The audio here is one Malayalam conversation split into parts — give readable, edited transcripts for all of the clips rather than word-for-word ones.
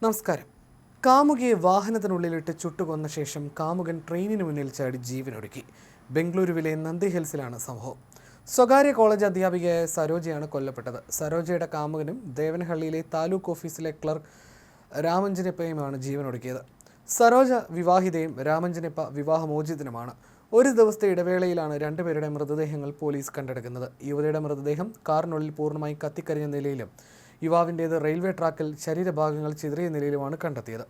നമസ്കാരം. കാമുകിയെ വാഹനത്തിനുള്ളിലിട്ട് ചുട്ടുകൊന്ന ശേഷം കാമുകൻ ട്രെയിനിന് മുന്നിൽ ചാടി ജീവനൊടുക്കി. ബംഗളൂരുവിലെ നന്ദി ഹിൽസിലാണ് സംഭവം. സ്വകാര്യ കോളേജ് അധ്യാപികയായ സരോജയാണ് കൊല്ലപ്പെട്ടത്. സരോജയുടെ കാമുകനും ദേവനഹള്ളിയിലെ താലൂക്ക് ഓഫീസിലെ ക്ലർക്ക് രാമഞ്ജനപ്പയുമാണ് ജീവനൊടുക്കിയത്. സരോജ വിവാഹിതയും രാമഞ്ജനപ്പ വിവാഹമോചിതനുമാണ്. ഒരു ദിവസത്തെ ഇടവേളയിലാണ് രണ്ടുപേരുടെ മൃതദേഹങ്ങൾ പോലീസ് കണ്ടെടുക്കുന്നത്. യുവതിയുടെ മൃതദേഹം കാറിനുള്ളിൽ പൂർണ്ണമായി കത്തിക്കരിഞ്ഞ നിലയിലും യുവാവിൻ്റേത് റെയിൽവേ ട്രാക്കിൽ ശരീരഭാഗങ്ങൾ ചിതറിയ നിലയിലുമാണ് കണ്ടെത്തിയത്.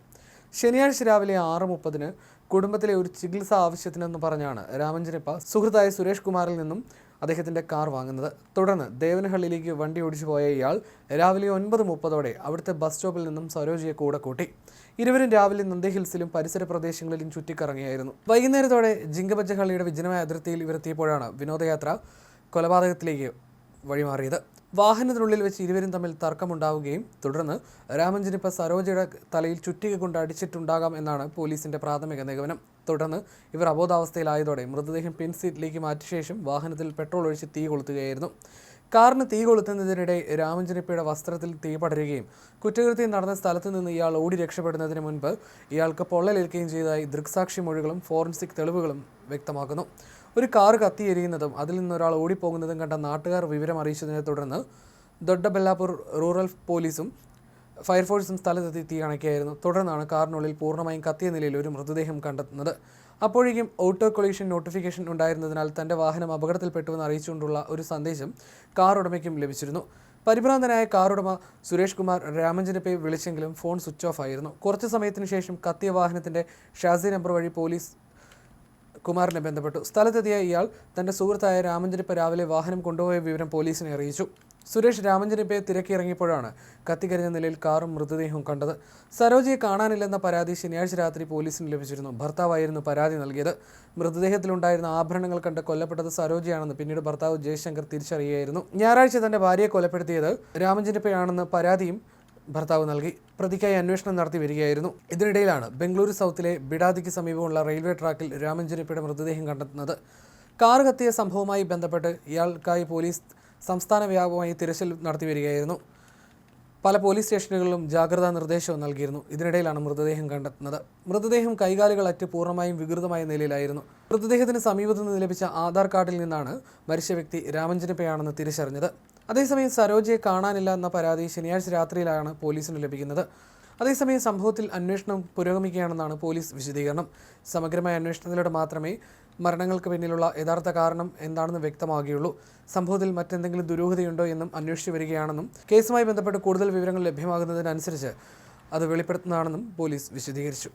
ശനിയാഴ്ച രാവിലെ 6:30 കുടുംബത്തിലെ ഒരു ചികിത്സാ ആവശ്യത്തിനെന്ന് പറഞ്ഞാണ് രാമഞ്ജനപ്പ സുഹൃത്തായ സുരേഷ് കുമാറിൽ നിന്നും അദ്ദേഹത്തിൻ്റെ കാർ വാങ്ങുന്നത്. തുടർന്ന് ദേവനഹള്ളിയിലേക്ക് വണ്ടി ഓടിച്ചു പോയ ഇയാൾ രാവിലെ 9:30 അവിടുത്തെ ബസ് സ്റ്റോപ്പിൽ നിന്നും സരോജയെ കൂടെ കൂട്ടി. ഇരുവരും രാവിലെ നന്ദി ഹിൽസിലും പരിസര പ്രദേശങ്ങളിലും ചുറ്റിക്കറങ്ങിയായിരുന്നു. വൈകുന്നേരത്തോടെ ജിങ്കബജ്ജഹള്ളിയുടെ വിജനമായ അതിർത്തിയിൽ ഇവരെത്തിയപ്പോഴാണ് വിനോദയാത്ര കൊലപാതകത്തിലേക്ക് വഴിമാറിയത്. വാഹനത്തിനുള്ളിൽ വെച്ച് ഇരുവരും തമ്മിൽ തർക്കമുണ്ടാവുകയും തുടർന്ന് രാമഞ്ജനപ്പ സരോജയുടെ തലയിൽ ചുറ്റിക കൊണ്ട് അടിച്ചിട്ടുണ്ടാകാം എന്നാണ് പോലീസിന്റെ പ്രാഥമിക നിഗമനം. തുടർന്ന് ഇവർ അബോധാവസ്ഥയിലായതോടെ മൃതദേഹം പിൻ സീറ്റിലേക്ക് മാറ്റിയ ശേഷം വാഹനത്തിൽ പെട്രോൾ ഒഴിച്ച് തീ കൊളുത്തുകയായിരുന്നു. കാറിന് തീ കൊളുത്തുന്നതിനിടെ രാമഞ്ജനപ്പയുടെ വസ്ത്രത്തിൽ തീ പടരുകയും കുറ്റകൃത്യം നടന്ന സ്ഥലത്ത് നിന്ന് ഇയാൾ ഓടി രക്ഷപ്പെടുന്നതിന് മുൻപ് ഇയാൾക്ക് പൊള്ളലേൽക്കുകയും ചെയ്തതായി ദൃക്സാക്ഷി മൊഴികളും ഫോറൻസിക് തെളിവുകളും വ്യക്തമാക്കുന്നു. ഒരു കാർ കത്തിയെരിയുന്നതും അതിൽ നിന്നൊരാൾ ഓടിപ്പോകുന്നതും കണ്ട നാട്ടുകാർ വിവരം അറിയിച്ചതിനെ തുടർന്ന് ദൊഡ്ഡബെല്ലാപൂർ റൂറൽ പോലീസും ഫയർഫോഴ്സും സ്ഥലത്തെത്തി തീ അണയ്ക്കുകയായിരുന്നു. തുടർന്നാണ് കാറിനുള്ളിൽ പൂർണ്ണമായും കത്തിയ നിലയിൽ ഒരു മൃതദേഹം കണ്ടെത്തുന്നത്. അപ്പോഴേക്കും ഓട്ടോ കൊളീഷൻ നോട്ടിഫിക്കേഷൻ ഉണ്ടായിരുന്നതിനാൽ തൻ്റെ വാഹനം അപകടത്തിൽപ്പെട്ടുവെന്ന് അറിയിച്ചുകൊണ്ടുള്ള ഒരു സന്ദേശം കാർ ഉടമയ്ക്കും ലഭിച്ചിരുന്നു. പരിഭ്രാന്തനായ കാറുടമ സുരേഷ് കുമാർ രാമഞ്ജനപ്പയെ വിളിച്ചെങ്കിലും ഫോൺ സ്വിച്ച് ഓഫ് ആയിരുന്നു. കുറച്ചു സമയത്തിന് ശേഷം കത്തിയ വാഹനത്തിൻ്റെ ഷാസി നമ്പർ വഴി പോലീസ് കുമാറിനെ ബന്ധപ്പെട്ടു. സ്ഥലത്തെത്തിയ ഇയാൾ തൻ്റെ സുഹൃത്തായ രാമഞ്ജനപ്പ രാവിലെ വാഹനം കൊണ്ടുപോയ വിവരം പോലീസിനെ അറിയിച്ചു. സുരേഷ് രാമഞ്ജനപ്പയെ തിരക്കിയിറങ്ങിയപ്പോഴാണ് കത്തിക്കരിഞ്ഞ നിലയിൽ കാറും മൃതദേഹവും കണ്ടത്. സരോജയെ കാണാനില്ലെന്ന പരാതി ശനിയാഴ്ച രാത്രി പോലീസിന് ലഭിച്ചിരുന്നു. ഭർത്താവായിരുന്നു പരാതി നൽകിയത്. മൃതദേഹത്തിലുണ്ടായിരുന്ന ആഭരണങ്ങൾ കണ്ട് കൊല്ലപ്പെട്ടത് സരോജയാണെന്ന് പിന്നീട് ഭർത്താവ് ജയശങ്കർ തിരിച്ചറിയുകയായിരുന്നു. ഞായറാഴ്ച തൻ്റെ ഭാര്യയെ കൊലപ്പെടുത്തിയത് രാമഞ്ജനപ്പയാണെന്ന് പരാതിയും ഭർത്താവ് നൽകി. പ്രതിക്കായി അന്വേഷണം നടത്തി വരികയായിരുന്നു. ഇതിനിടയിലാണ് ബംഗളൂരു സൗത്തിലെ ബിഡാദിക്ക് സമീപമുള്ള റെയിൽവേ ട്രാക്കിൽ രാമഞ്ജനപ്പയുടെ മൃതദേഹം കണ്ടെത്തുന്നത്. കാർ കത്തിയ സംഭവവുമായി ബന്ധപ്പെട്ട് ഇയാൾക്കായി പോലീസ് സംസ്ഥാന വ്യാപകമായി തിരച്ചിൽ നടത്തി വരികയായിരുന്നു. പല പോലീസ് സ്റ്റേഷനുകളിലും ജാഗ്രതാ നിർദ്ദേശവും നൽകിയിരുന്നു. ഇതിനിടയിലാണ് മൃതദേഹം കണ്ടെത്തുന്നത്. മൃതദേഹം കൈകാലുകളറ്റ് പൂർണ്ണമായും വികൃതമായ നിലയിലായിരുന്നു. മൃതദേഹത്തിന് സമീപത്തു നിന്ന് ലഭിച്ച ആധാർ കാർഡിൽ നിന്നാണ് മരിച്ച വ്യക്തി രാമഞ്ജനപ്പയാണെന്ന് തിരിച്ചറിഞ്ഞത്. അതേസമയം സരോജയെ കാണാനില്ല എന്ന പരാതി ശനിയാഴ്ച രാത്രിയിലാണ് പോലീസിന് ലഭിക്കുന്നത്. അതേസമയം സംഭവത്തിൽ അന്വേഷണം പുരോഗമിക്കുകയാണെന്നാണ് പോലീസ് വിശദീകരണം. സമഗ്രമായ അന്വേഷണത്തിലൂടെ മാത്രമേ മരണങ്ങൾക്ക് പിന്നിലുള്ള യഥാർത്ഥ കാരണം എന്താണെന്ന് വ്യക്തമാകുകയുള്ളൂ. സംഭവത്തിൽ മറ്റെന്തെങ്കിലും ദുരൂഹതയുണ്ടോ എന്നും അന്വേഷിച്ചു വരികയാണെന്നും കേസുമായി ബന്ധപ്പെട്ട് കൂടുതൽ വിവരങ്ങൾ ലഭ്യമാകുന്നതിനനുസരിച്ച് അത് വെളിപ്പെടുത്തുന്നതാണെന്നും പോലീസ് വിശദീകരിച്ചു.